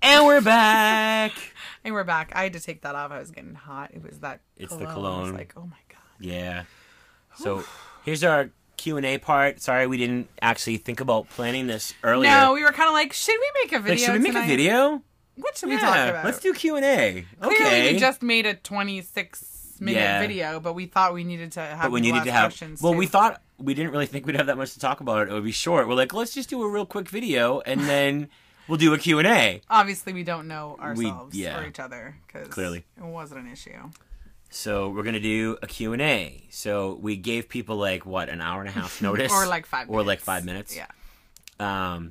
And we're back. And we're back. I had to take that off. I was getting hot. It was that It's cologne. the cologne. I was like, oh my God. Yeah. So here's our Q&A part. Sorry we didn't actually think about planning this earlier. No, we were kind of like, should we make a video should we make tonight? a video? What should we talk about? Let's do Q&A. Clearly, Okay. we just made a 26-minute video, but we thought we needed to have questions Well, too. we didn't really think we'd have that much to talk about. It would be short. We're like, let's just do a real quick video, and then we'll do a Q&A. Obviously, we don't know ourselves yeah. or each other, because Clearly. it wasn't an issue. So we're going to do a Q&A. So we gave people like, what, an hour and a half notice? Or like 5 minutes. Or like 5 minutes. Yeah. All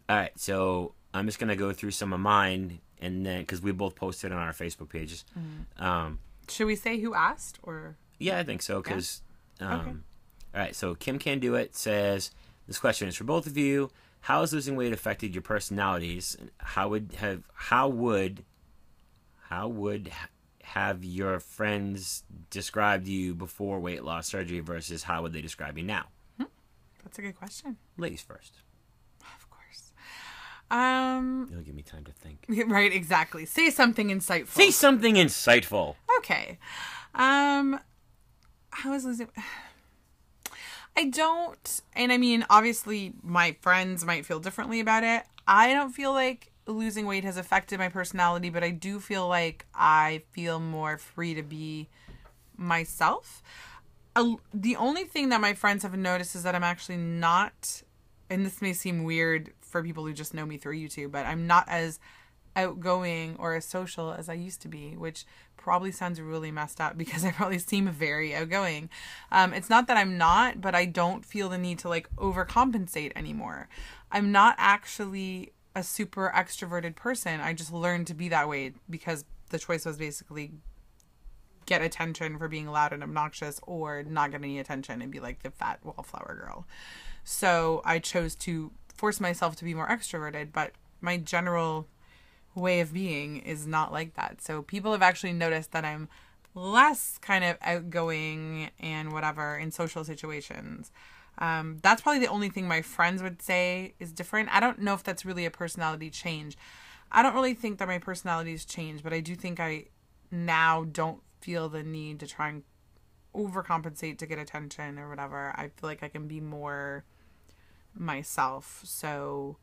right, so I'm just going to go through some of mine, and then, because we both posted on our Facebook pages. Should we say who asked, or? Yeah, I think so, because... Okay. All right, so Kim Can Do It says, this question is for both of you. How has losing weight affected your personalities? How would have your friends described you before weight loss surgery versus how would they describe you now? That's a good question. Ladies first. Of course. It'll give me time to think. Right, exactly. Say something insightful. Say something insightful. Okay. How is losing... I don't, and I mean, obviously my friends might feel differently about it. I don't feel like losing weight has affected my personality, but I do feel like I feel more free to be myself. The only thing that my friends have noticed is that I'm actually not, and this may seem weird for people who just know me through YouTube, but I'm not as outgoing or as social as I used to be, which probably sounds really messed up because I probably seem very outgoing. It's not that I'm not, but I don't feel the need to like overcompensate anymore. I'm not actually a super extroverted person. I just learned to be that way because the choice was basically get attention for being loud and obnoxious or not get any attention and be like the fat wallflower girl. So I chose to force myself to be more extroverted, but my general way of being is not like that. So people have actually noticed that I'm less kind of outgoing and whatever in social situations. That's probably the only thing my friends would say is different. I don't know if that's really a personality change. I don't really think that my personality's changed, but I do think I now don't feel the need to try and overcompensate to get attention or whatever. I feel like I can be more myself. So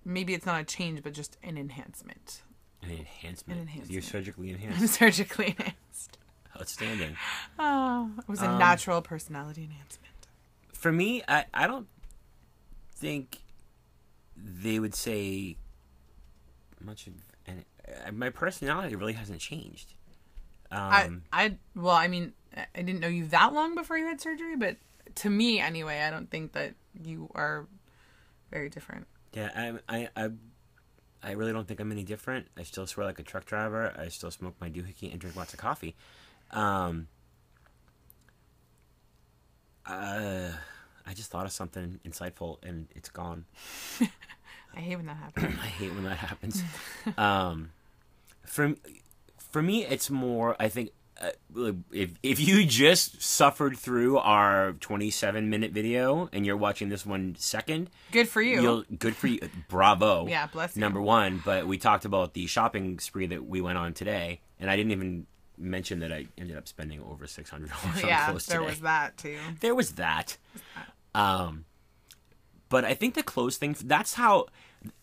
maybe it's not a change, but just an enhancement. An enhancement? An enhancement. You're surgically enhanced. I'm surgically enhanced. Outstanding. Oh, it was a natural personality enhancement. For me, I don't think they would say much of... And my personality really hasn't changed. I mean, I didn't know you that long before you had surgery, but to me, anyway, I don't think that you are very different. Yeah, I really don't think I'm any different. I still swear like a truck driver. I still smoke my doohickey and drink lots of coffee. I just thought of something insightful and it's gone. I hate when that happens. I hate when that happens. For me, it's more, I think, if you just suffered through our 27-minute video and you're watching this 1 second, good for you. Good for you. Bravo. Yeah, bless you. Number one, but we talked about the shopping spree that we went on today, and I didn't even mention that I ended up spending over $600 on clothes today. There was that too. There was that. But I think the clothes thing, that's how,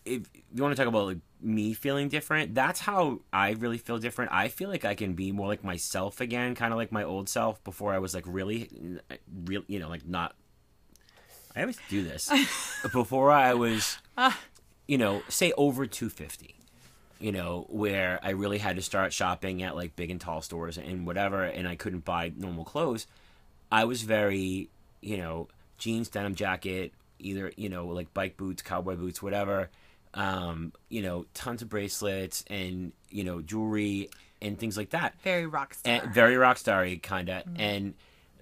if you want to talk about like me feeling different, that's how I really feel different. I feel like I can be more like myself again, kind of like my old self before I was like really, you know, like not, I always do this. Before I was, you know, say over 250, you know, where I really had to start shopping at like big and tall stores and whatever, and I couldn't buy normal clothes. I was very, you know, jeans, denim jacket, either, you know, like bike boots, cowboy boots, whatever, you know, tons of bracelets and, you know, jewelry and things like that. Very rock star. And very rock star-y, kind of. Mm-hmm. And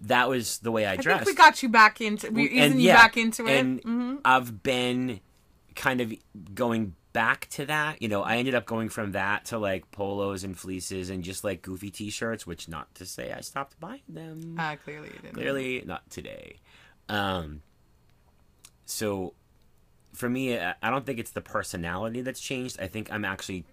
that was the way I dressed. I think we got you back into, back into it. And I've been kind of going back to that. You know, I ended up going from that to like polos and fleeces and just like goofy t-shirts, which not to say I stopped buying them. Clearly you didn't. Clearly not today. So for me, I don't think it's the personality that's changed. I think I'm actually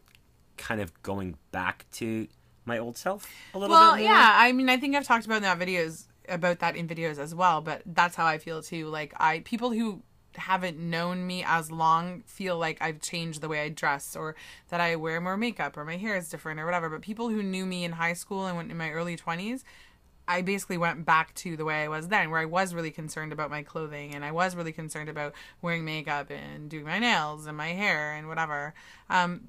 kind of going back to my old self a little bit more. Well, yeah, I mean, I think I've talked about that in videos as well, but that's how I feel too. Like, people who haven't known me as long feel like I've changed the way I dress, or that I wear more makeup, or my hair is different, or whatever. But people who knew me in high school and went in my early 20s, I basically went back to the way I was then, where I was really concerned about my clothing, and I was really concerned about wearing makeup and doing my nails and my hair and whatever.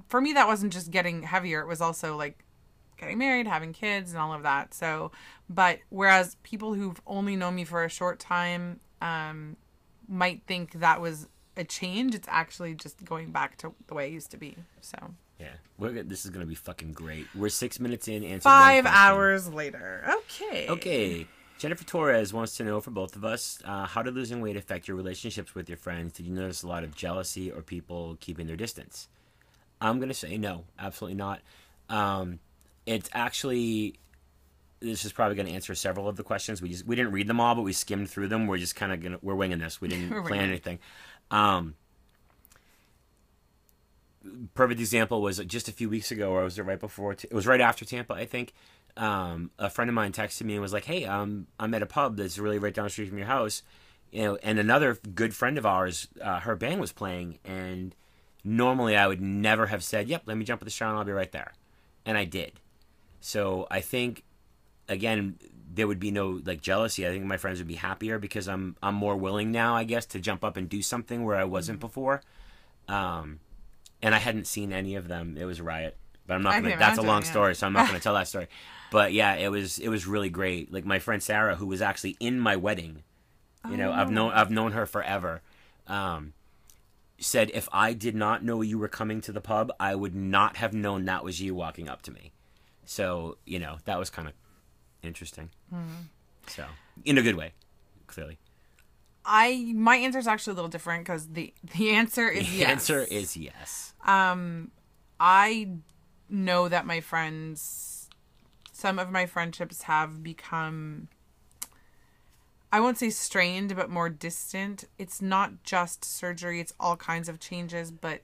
For me, that wasn't just getting heavier. It was also like getting married, having kids, and all of that. So, but whereas people who've only known me for a short time, might think that was a change, it's actually just going back to the way it used to be. So yeah, this is gonna be fucking great. We're 6 minutes in. Answer 5 hours later. Okay. Jennifer Torres wants to know, for both of us, how did losing weight affect your relationships with your friends? Did you notice a lot of jealousy or people keeping their distance? I'm gonna say no, absolutely not. It's actually, this is probably going to answer several of the questions. We didn't read them all, but we skimmed through them. We're just kind of we're winging this. We didn't plan anything. Perfect example was just a few weeks ago, or was it right before? It was right after Tampa, I think. A friend of mine texted me and was like, "Hey, I'm at a pub that's really right down the street from your house, and another good friend of ours, her band was playing, and normally I would never have said, yep, let me jump at the shower and I'll be right there,' and I did. So I think, again, there would be no like jealousy. I think my friends would be happier because I'm more willing now, I guess, to jump up and do something where I wasn't before. And I hadn't seen any of them. It was a riot. But I'm not gonna. That's a long story, so I'm not gonna tell that story. But yeah, it was really great. Like my friend Sarah, who was actually in my wedding, I've known her forever. Said if I did not know you were coming to the pub, I would not have known that was you walking up to me. So that was kind of interesting. So in a good way, clearly. My answer is actually a little different because the answer is yes. The answer is yes. I know that some of my friendships have become, I won't say strained, but more distant. It's not just surgery, it's all kinds of changes, but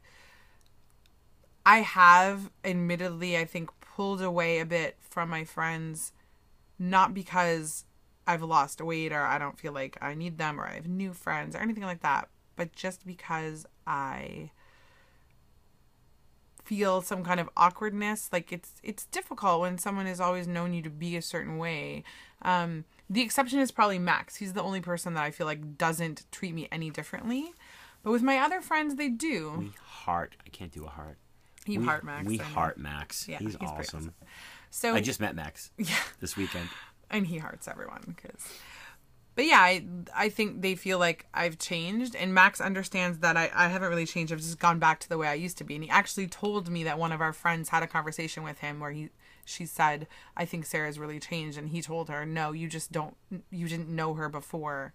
I have admittedly, I think, pulled away a bit from my friends, not because I've lost weight or I don't feel like I need them or I have new friends or anything like that, but just because I feel some kind of awkwardness. Like it's difficult when someone has always known you to be a certain way. The exception is probably Max. He's the only person that I feel like doesn't treat me any differently. But with my other friends, they do. I can't do a heart. You heart Max. We heart Max. Yeah, he's awesome. So I just met Max this weekend. And he hearts everyone. But yeah, I think they feel like I've changed. And Max understands that I haven't really changed. I've just gone back to the way I used to be. And he actually told me that one of our friends had a conversation with him where she said, I think Sarah's really changed. And he told her, no, you didn't know her before.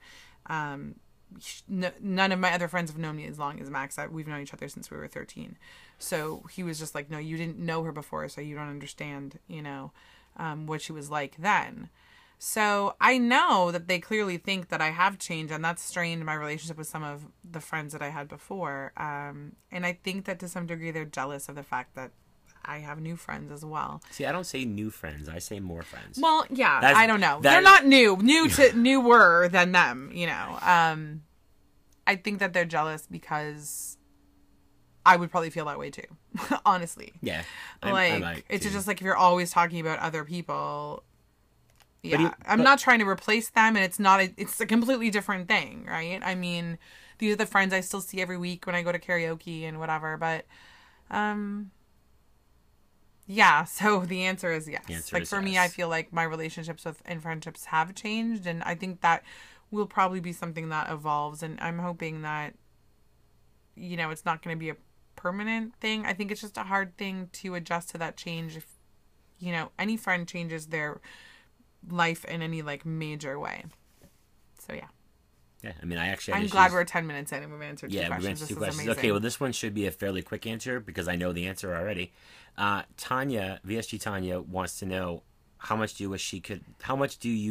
None of my other friends have known me as long as Max. We've known each other since we were 13. So he was just like, no, you didn't know her before, so you don't understand, what she was like then. So I know that they clearly think that I have changed, and that's strained my relationship with some of the friends that I had before. And I think that to some degree they're jealous of the fact that I have new friends as well. See, I don't say new friends. I say more friends. Well, yeah, I don't know. They're not newer than them, I think that they're jealous because I would probably feel that way too, honestly. Yeah. I might it's too. Just like if you're always talking about other people. Yeah. I'm not trying to replace them, and it's a completely different thing, right? I mean, these are the friends I still see every week when I go to karaoke and whatever, but yeah, so the answer is yes. For me, I feel like my relationships and friendships have changed, and I think that will probably be something that evolves, and I'm hoping that it's not going to be a permanent thing. I think it's just a hard thing to adjust to that change if any friend changes their life in any like major way. So yeah, I mean, I'm glad we're 10 minutes in and we've answered two questions. This is amazing. Okay, well, this one should be a fairly quick answer because I know the answer already. Tanya, VSG Tanya, wants to know how much do you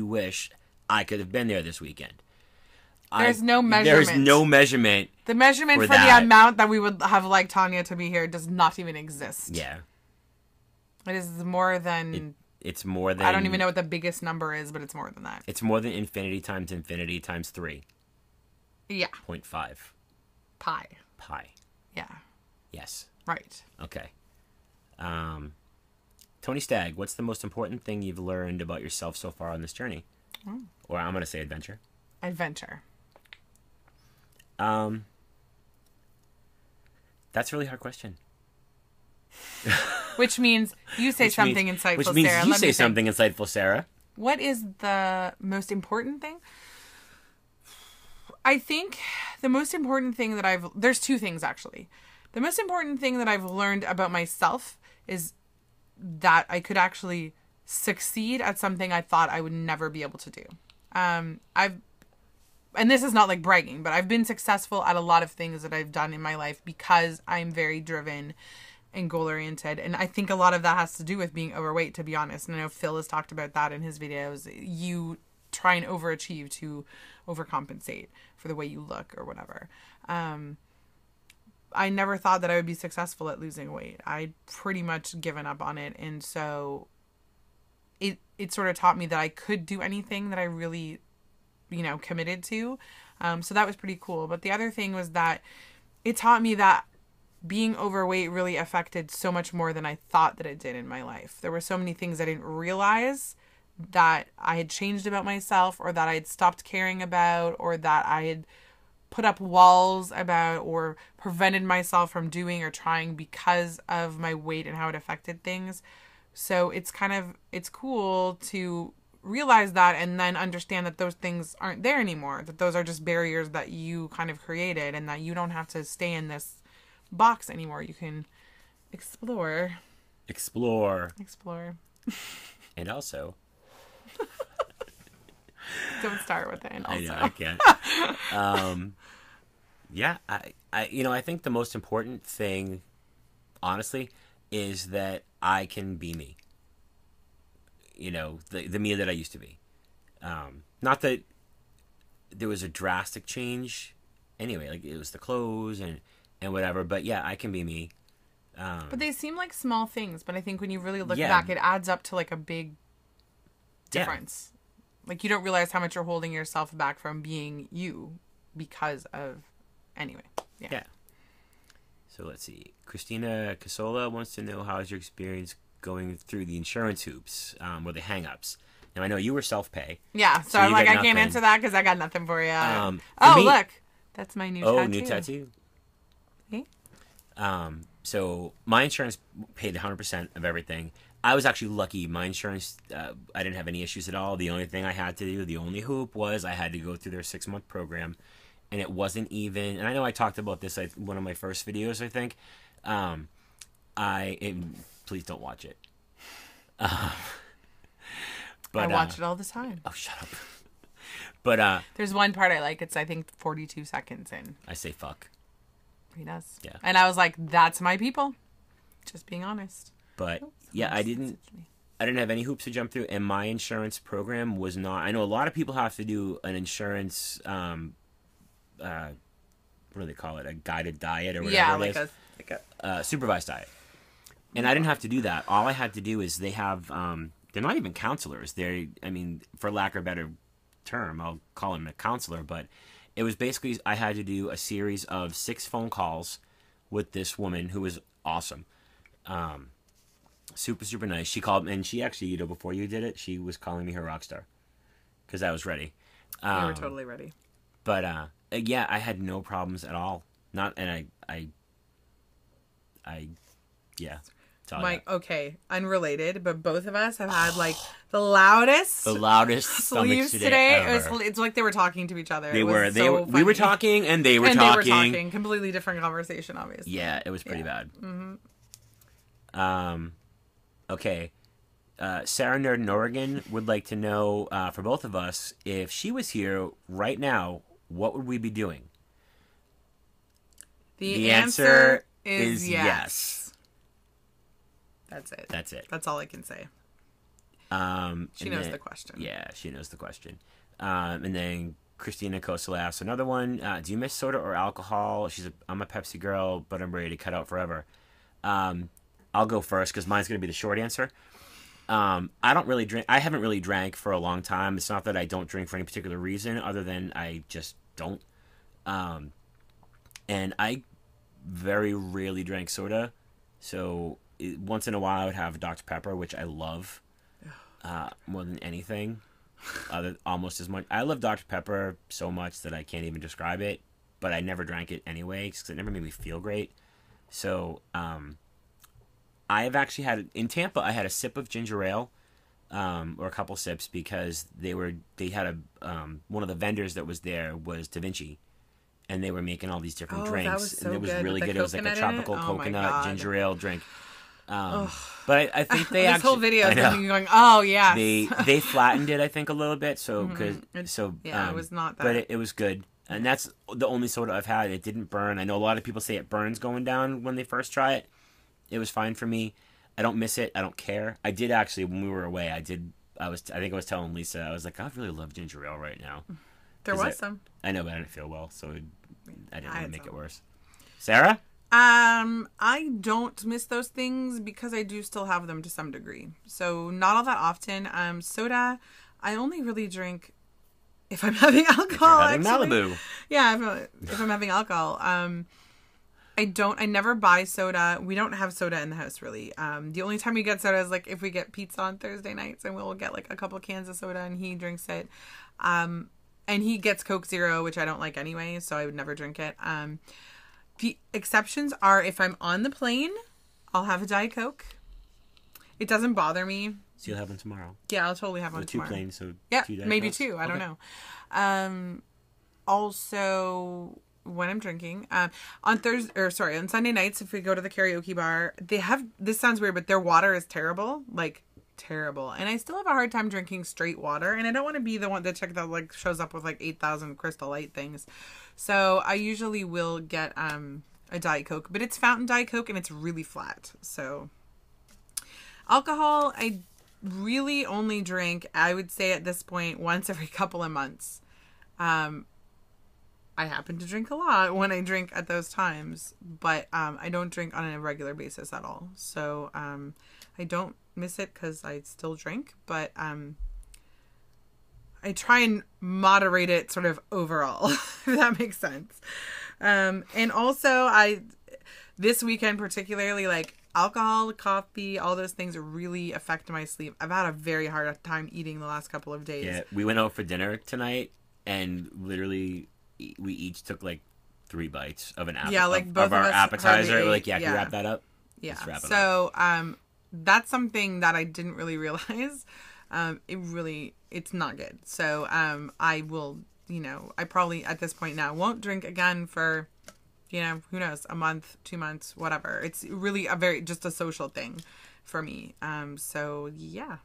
wish I could have been there this weekend? There's no measurement. There's no measurement. The measurement for that. the amount that we would have liked Tanya to be here does not even exist. Yeah. It is more than... It's more than... I don't even know what the biggest number is, but it's more than that. It's more than infinity times 3. Yeah. 0.5. Pi. Yeah. Yes. Right. Okay. Tony Stagg, what's the most important thing you've learned about yourself so far on this journey? Or I'm going to say adventure. Adventure. That's a really hard question. Which means you say something insightful, Sarah. Which means you say something insightful, Sarah. What is the most important thing? I think the most important thing that there's two things, actually. The most important thing that I've learned about myself is that I could actually succeed at something I thought I would never be able to do. And this is not like bragging, but I've been successful at a lot of things that I've done in my life because I'm very driven and goal-oriented. And I think a lot of that has to do with being overweight, to be honest. And I know Phil has talked about that in his videos. You try and overachieve to overcompensate for the way you look or whatever. I never thought that I would be successful at losing weight. I'd pretty much given up on it. And so it sort of taught me that I could do anything that I really, committed to. So that was pretty cool. But the other thing was that it taught me that being overweight really affected so much more than I thought that it did in my life. There were so many things I didn't realize that I had changed about myself, or that I had stopped caring about, or that I had put up walls about, or prevented myself from doing or trying because of my weight and how it affected things. So it's cool to realize that and then understand that those things aren't there anymore, that those are just barriers that you kind of created, and that you don't have to stay in this box anymore. You can explore. And also don't start with it. And also. I can't. Yeah, I think the most important thing, honestly, is that I can be me. The me that I used to be. Not that there was a drastic change anyway, like it was the clothes and whatever, but yeah, I can be me. But they seem like small things, but I think when you really look back, it adds up to like a big difference. Like you don't realize how much you're holding yourself back from being you because of... Anyway. Yeah. So let's see. Christina Casola wants to know, how's your experience going through the insurance hoops, or the hang-ups? Now, I know you were self-pay. Yeah, so I'm like, I can't answer that because I got nothing for you. Look. That's my new tattoo. Oh, new tattoo? Okay. So my insurance paid 100% of everything. I was actually lucky. My insurance, I didn't have any issues at all. The only thing I had to do, the only hoop, was I had to go through their 6-month program. And it wasn't even... And I know I talked about this in one of my first videos, I think. Please don't watch it. But I watch it all the time. Oh, shut up. But there's one part I like. It's, I think, 42 seconds in. I say fuck. He does. Yeah. And I was like, that's my people. Just being honest. But I didn't have any hoops to jump through, and my insurance program was not... I know a lot of people have to do an insurance... what do they call it? A guided diet or whatever it is. Like a supervised diet. And I didn't have to do that. All I had to do is they have... they're not even counselors. For lack of a better term, I'll call them a counselor, but it was basically... I had to do a series of 6 phone calls with this woman who was awesome. Super, super nice. She called, and she actually, before you did it, she was calling me her rock star. Because I was ready. You were totally ready. But, yeah, I had no problems at all. Yeah. Mike, okay, unrelated, but both of us have had, like, the loudest sleeves today. It's like they were talking to each other. We were talking, and they were talking. Completely different conversation, obviously. Yeah, it was pretty bad. Mm-hmm. Okay. Sarah Nerd in Oregon would like to know, for both of us, if she was here right now, what would we be doing? The answer is yes. That's it. That's all I can say. She knows the question. Yeah, she knows the question. And then Christina Kosala asks another one. Do you miss soda or alcohol? I'm a Pepsi girl, but I'm ready to cut out forever. I'll go first because mine's going to be the short answer. I don't really drink. I haven't really drank for a long time. It's not that I don't drink for any particular reason, other than I just don't. And I very rarely drank soda, so once in a while I would have Dr. Pepper, which I love more than anything. Almost as much. I love Dr. Pepper so much that I can't even describe it, but I never drank it anyway because it never made me feel great. So I have actually had in Tampa. I had a sip of ginger ale, or a couple sips because they had one of the vendors that was there was Da Vinci, and they were making all these different drinks, that was so and it was good. really With good. the It was like a coconut in tropical it? Oh my coconut God. ginger ale drink. But I think they this actually, whole video I is know. making you going, oh yes. They flattened it, I think, a little bit. So it was not that. but it was good, and that's the only soda I've had. It didn't burn. I know a lot of people say it burns going down when they first try it. It was fine for me. I don't miss it. I don't care. I did actually when we were away. I think I was telling Lisa. I was like, I really love ginger ale right now. There was some. I know, but I didn't feel well, so I didn't want to make it worse. Sarah? I don't miss those things because I do still have them to some degree. So not all that often. Soda, I only really drink if I'm having alcohol. Having Malibu. Yeah, if I'm having alcohol. I never buy soda. We don't have soda in the house really. The only time we get soda is like if we get pizza on Thursday nights and we'll get like a couple cans of soda and he drinks it. And he gets Coke Zero, which I don't like anyway, so I would never drink it. The exceptions are if I'm on the plane, I'll have a Diet Coke. It doesn't bother me. So you'll have one tomorrow. Yeah, I'll totally have one tomorrow. 2 planes, so yeah, 2 Diet maybe Cokes? 2. I don't know. Also, when I'm drinking, on Sunday nights, if we go to the karaoke bar, they have, this sounds weird, but their water is terrible. Like, terrible. And I still have a hard time drinking straight water, and I don't want to be the chick that like shows up with like 8,000 Crystal Light things. So I usually will get a Diet Coke, but it's fountain Diet Coke and it's really flat. So alcohol, I really only drink, I would say at this point, once every couple of months. I happen to drink a lot when I drink at those times, but I don't drink on a regular basis at all. So I don't miss it because I still drink, but I try and moderate it sort of overall, if that makes sense. And also this weekend particularly, like alcohol, coffee, all those things really affect my sleep. I've had a very hard time eating the last couple of days. Yeah, we went out for dinner tonight and literally we each took like 3 bites of an both of our us appetizer. hardly We're like, ate. can you wrap that up? Yeah. Let's wrap it up. So that's something that I didn't really realize. It's not good. So I will, I probably at this point now won't drink again for, who knows, a month, 2 months, whatever. It's really just a social thing for me. So yeah.